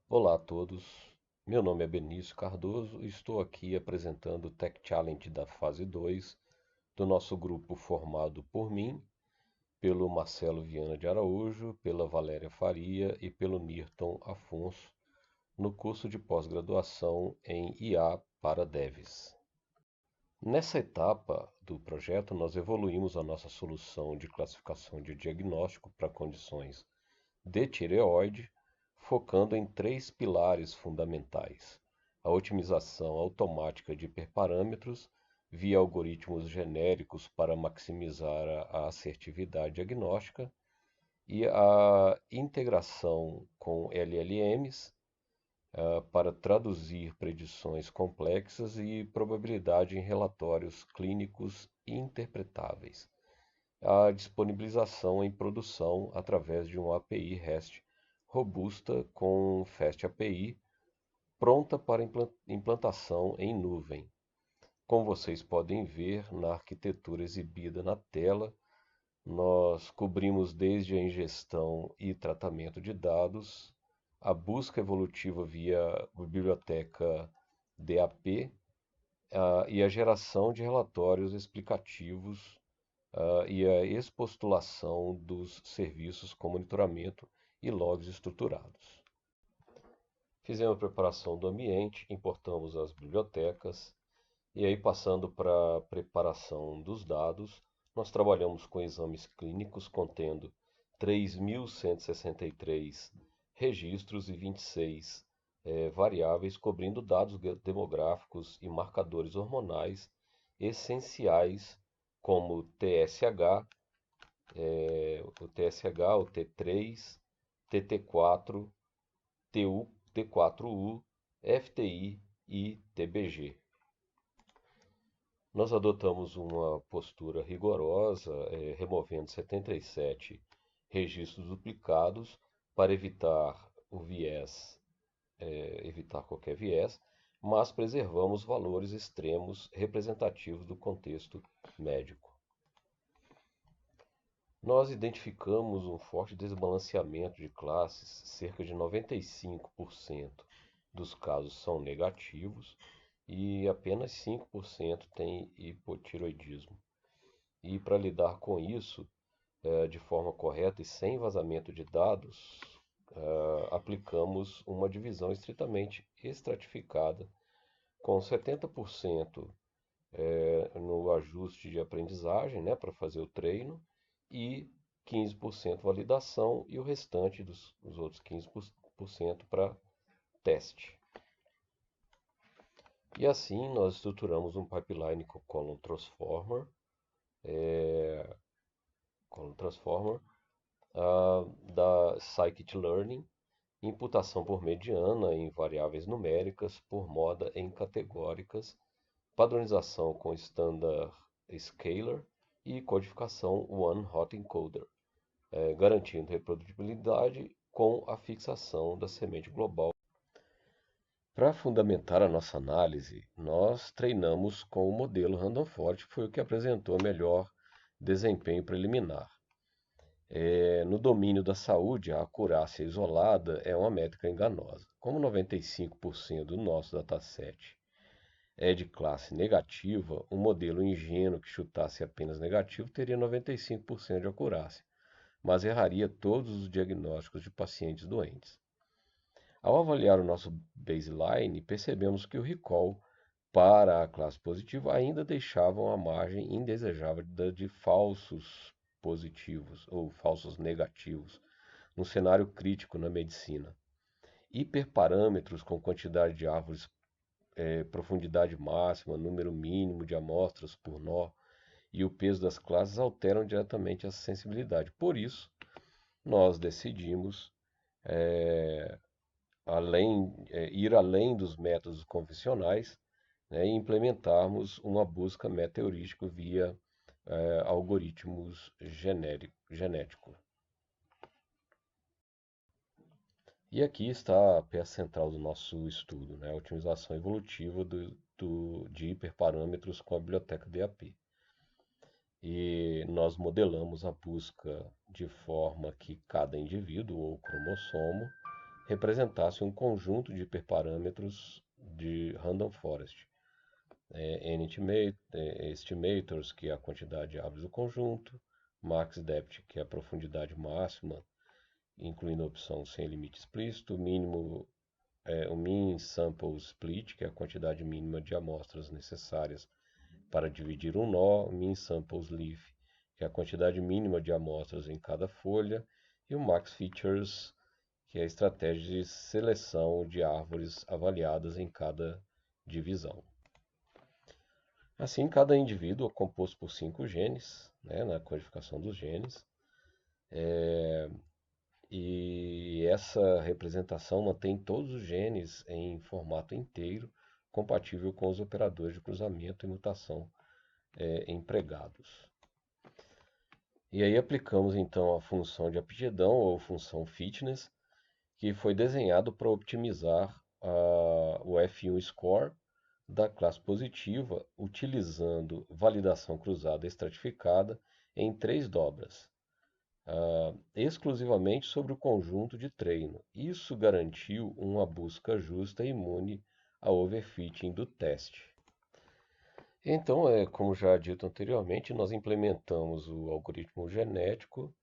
Olá a todos, meu nome é Benício Cardoso e estou aqui apresentando o Tech Challenge da fase 2 do nosso grupo formado por mim, pelo Marcelo Viana de Araújo, pela Valéria Faria e pelo Nirton Afonso, no curso de pós-graduação em IA para Devs. Nessa etapa do projeto, nós evoluímos a nossa solução de classificação de diagnóstico para condições de tireoide, focando em três pilares fundamentais: a otimização automática de hiperparâmetros via algoritmos genéricos para maximizar a assertividade diagnóstica e a integração com LLMs para traduzir predições complexas e probabilidade em relatórios clínicos interpretáveis. A disponibilização em produção através de uma API REST robusta com Fast API pronta para implantação em nuvem. Como vocês podem ver na arquitetura exibida na tela, nós cobrimos desde a ingestão e tratamento de dados, a busca evolutiva via biblioteca DAP, e a geração de relatórios explicativos, e a expostulação dos serviços com monitoramento e logs estruturados. Fizemos a preparação do ambiente, importamos as bibliotecas, e aí passando para a preparação dos dados, nós trabalhamos com exames clínicos contendo 3.163 registros e 26 variáveis, cobrindo dados demográficos e marcadores hormonais essenciais como o TSH, o T3, TT4, TU, T4U, FTI e TBG. Nós adotamos uma postura rigorosa, removendo 77 registros duplicados para evitar qualquer viés, mas preservamos valores extremos representativos do contexto médico. Nós identificamos um forte desbalanceamento de classes, cerca de 95% dos casos são negativos e apenas 5% têm hipotiroidismo. E para lidar com isso de forma correta e sem vazamento de dados, aplicamos uma divisão estritamente estratificada, com 70% no ajuste de aprendizagem, né, para fazer o treino, e 15% validação e o restante dos outros 15% para teste. E assim nós estruturamos um pipeline com Column Transformer da Scikit-Learn, imputação por mediana em variáveis numéricas, por moda em categóricas, padronização com Standard Scalar e codificação One Hot Encoder, garantindo reprodutibilidade com a fixação da semente global. Para fundamentar a nossa análise, nós treinamos com o modelo Random Forest, que foi o que apresentou melhor desempenho preliminar. No domínio da saúde, a acurácia isolada é uma métrica enganosa. Como 95% do nosso dataset é de classe negativa, um modelo ingênuo que chutasse apenas negativo teria 95% de acurácia, mas erraria todos os diagnósticos de pacientes doentes. Ao avaliar o nosso baseline, percebemos que o recall para a classe positiva ainda deixava uma margem indesejável de falsos positivos ou falsos negativos, num cenário crítico na medicina. Hiperparâmetros com quantidade de árvores, profundidade máxima, número mínimo de amostras por nó e o peso das classes alteram diretamente essa sensibilidade. Por isso, nós decidimos ir além dos métodos convencionais, né, e implementarmos uma busca meteorística via algoritmos genéticos. E aqui está a peça central do nosso estudo, né, a otimização evolutiva de hiperparâmetros com a biblioteca DAP. E nós modelamos a busca de forma que cada indivíduo ou cromossomo representasse um conjunto de hiperparâmetros de random forest. Estimators, que é a quantidade de árvores do conjunto, max depth, que é a profundidade máxima, incluindo a opção sem limite explícito, o mean sample split, que é a quantidade mínima de amostras necessárias para dividir um nó, mean samples leaf, que é a quantidade mínima de amostras em cada folha, e o max features, que é a estratégia de seleção de árvores avaliadas em cada divisão. Assim, cada indivíduo é composto por 5 genes, né, na codificação dos genes, e essa representação mantém todos os genes em formato inteiro, compatível com os operadores de cruzamento e mutação empregados. E aí aplicamos então a função de aptidão ou função fitness, que foi desenhado para otimizar o F1 score da classe positiva, utilizando validação cruzada estratificada em 3 dobras, exclusivamente sobre o conjunto de treino. Isso garantiu uma busca justa e imune ao overfitting do teste. Então, como já dito anteriormente, nós implementamos o algoritmo genético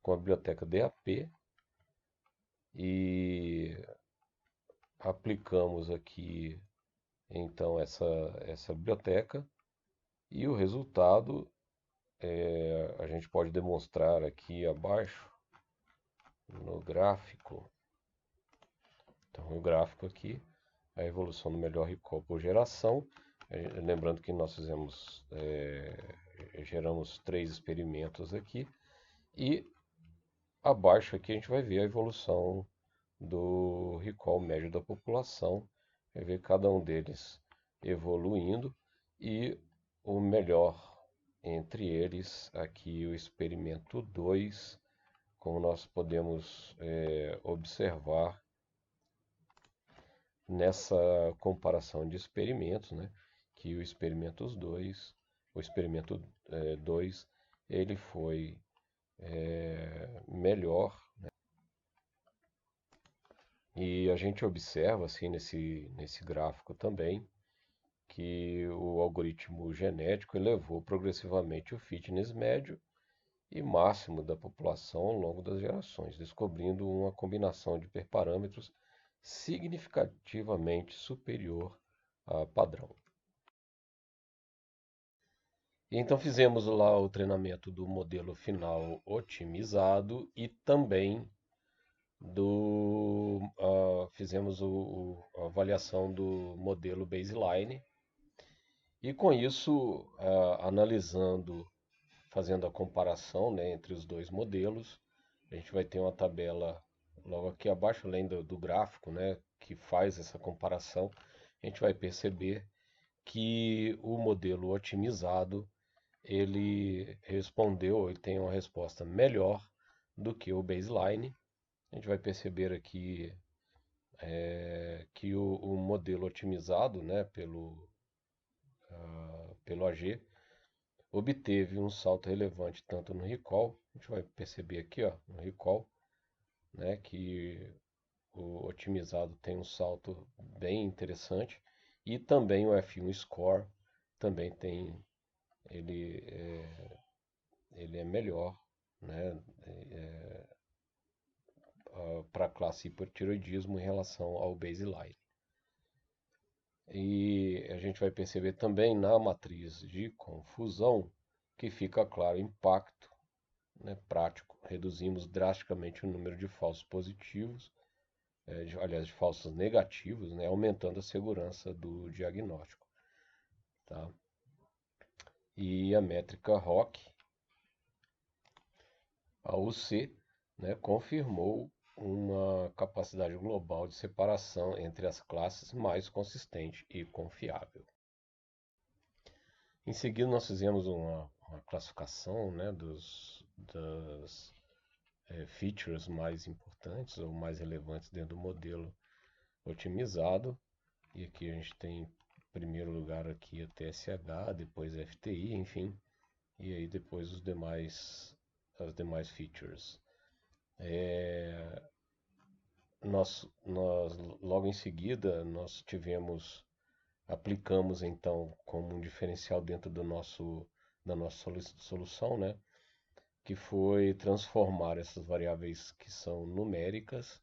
com a biblioteca DAP e aplicamos aqui então essa biblioteca, e o resultado a gente pode demonstrar aqui abaixo no gráfico. Então, no gráfico aqui, a evolução do melhor recall por geração. Lembrando que nós geramos 3 experimentos aqui, e abaixo aqui a gente vai ver a evolução do recall médio da população, vai ver cada um deles evoluindo, e o melhor entre eles aqui o experimento 2, como nós podemos observar nessa comparação de experimentos, né, que o experimento 2, ele foi melhor, né? E a gente observa assim nesse gráfico também que o algoritmo genético elevou progressivamente o fitness médio e máximo da população ao longo das gerações, descobrindo uma combinação de hiperparâmetros significativamente superior a padrão. E então fizemos lá o treinamento do modelo final otimizado e também fizemos a avaliação do modelo baseline. E com isso, fazendo a comparação, né, entre os dois modelos, a gente vai ter uma tabela logo aqui abaixo, além do gráfico, né, que faz essa comparação. A gente vai perceber que o modelo otimizado ele tem uma resposta melhor do que o baseline. A gente vai perceber aqui que o modelo otimizado, né, pelo AG, obteve um salto relevante tanto no recall. A gente vai perceber aqui, ó, no recall, né, que o otimizado tem um salto bem interessante, e também o F1 score também tem, ele é melhor, né, para a classe hipotireoidismo em relação ao baseline. E a gente vai perceber também na matriz de confusão que fica claro o impacto, né, prático. Reduzimos drasticamente o número de falsos positivos, de falsos negativos, né, aumentando a segurança do diagnóstico. Tá? E a métrica ROC, a UC, né, confirmou uma capacidade global de separação entre as classes mais consistente e confiável. Em seguida, nós fizemos uma classificação, né, das features mais importantes ou mais relevantes dentro do modelo otimizado. E aqui a gente tem, em primeiro lugar, aqui a TSH, depois a FTI, enfim, e aí depois as demais features. nós logo em seguida nós aplicamos então como um diferencial dentro da nossa solução, né? Que foi transformar essas variáveis que são numéricas,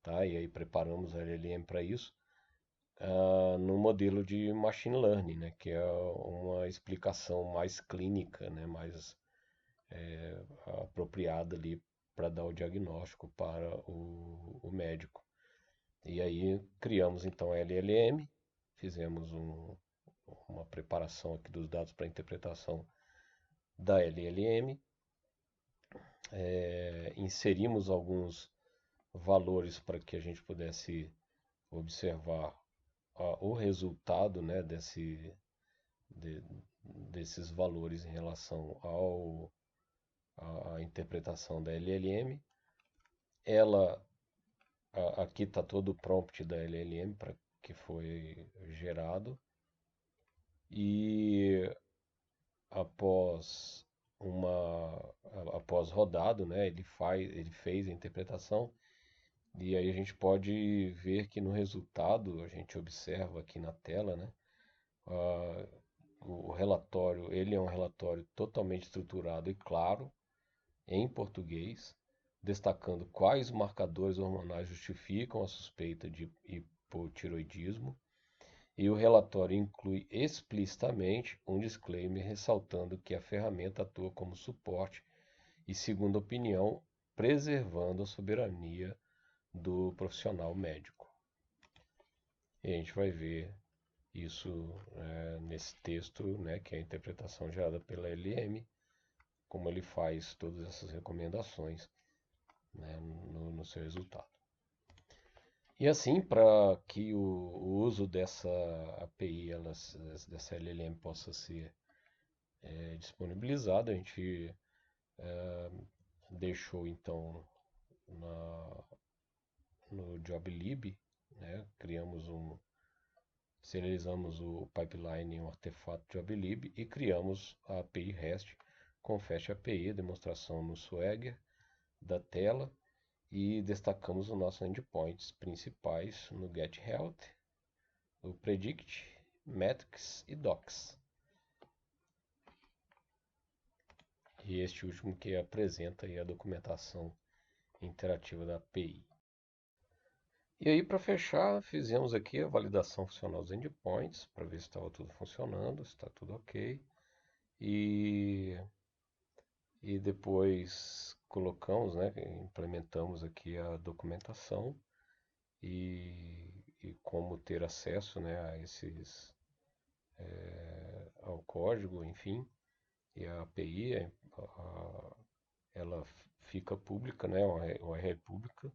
tá? E aí preparamos a LLM para isso, no modelo de machine learning, né? Que é uma explicação mais clínica, né? Mais apropriada ali para dar o diagnóstico para o médico. E aí criamos então a LLM, fizemos uma preparação aqui dos dados para interpretação da LLM, inserimos alguns valores para que a gente pudesse observar o resultado, né, de- desses valores em relação à interpretação da LLM. Ela, aqui está todo o prompt da LLM para que foi gerado e após após rodado, né, ele fez a interpretação e aí a gente pode ver que no resultado a gente observa aqui na tela, né, ah, o relatório, ele é um relatório totalmente estruturado e claro em português, destacando quais marcadores hormonais justificam a suspeita de hipotiroidismo, e o relatório inclui explicitamente um disclaimer ressaltando que a ferramenta atua como suporte e, segundo a opinião, preservando a soberania do profissional médico. E a gente vai ver isso nesse texto, né, que é a interpretação gerada pela LM, como ele faz todas essas recomendações, né, no seu resultado. E assim, para que o uso dessa API, dessa LLM possa ser disponibilizado, a gente deixou então no JobLib, né, serializamos o pipeline em um artefato JobLib e criamos a API REST com Fast API, demonstração no Swagger da tela, e destacamos os nossos endpoints principais no GetHealth, o Predict, Metrics e Docs. E este último que apresenta aí a documentação interativa da API. E aí, para fechar, fizemos aqui a validação funcional dos endpoints, para ver se estava tudo funcionando, se está tudo ok. E depois colocamos, né, implementamos aqui a documentação e como ter acesso, né, ao código, enfim, e a API, ela fica pública, né, uma URL pública,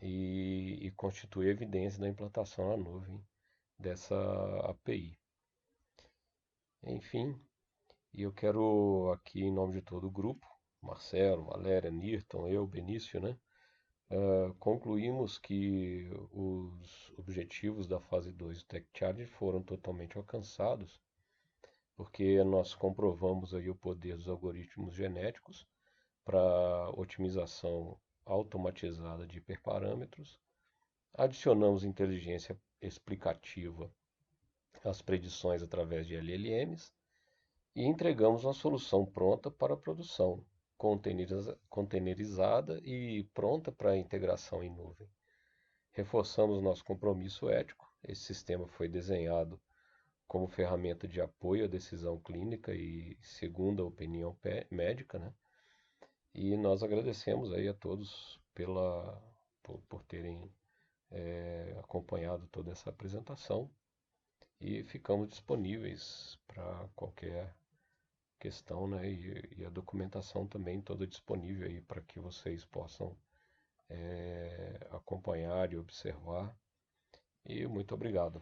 e constitui evidência da implantação na nuvem dessa API. Enfim, e eu quero aqui, em nome de todo o grupo, Marcelo, Valéria, Nirton, eu, Benício, né, concluímos que os objetivos da fase 2 do Tech Challenge foram totalmente alcançados, porque nós comprovamos aí o poder dos algoritmos genéticos para otimização automatizada de hiperparâmetros, adicionamos inteligência explicativa às predições através de LLMs e entregamos uma solução pronta para a produção, containerizada e pronta para integração em nuvem. Reforçamos nosso compromisso ético. Esse sistema foi desenhado como ferramenta de apoio à decisão clínica e segundo a opinião médica, né? E nós agradecemos aí a todos por terem acompanhado toda essa apresentação e ficamos disponíveis para qualquer questão, né? E a documentação também toda disponível aí para que vocês possam acompanhar e observar. E muito obrigado.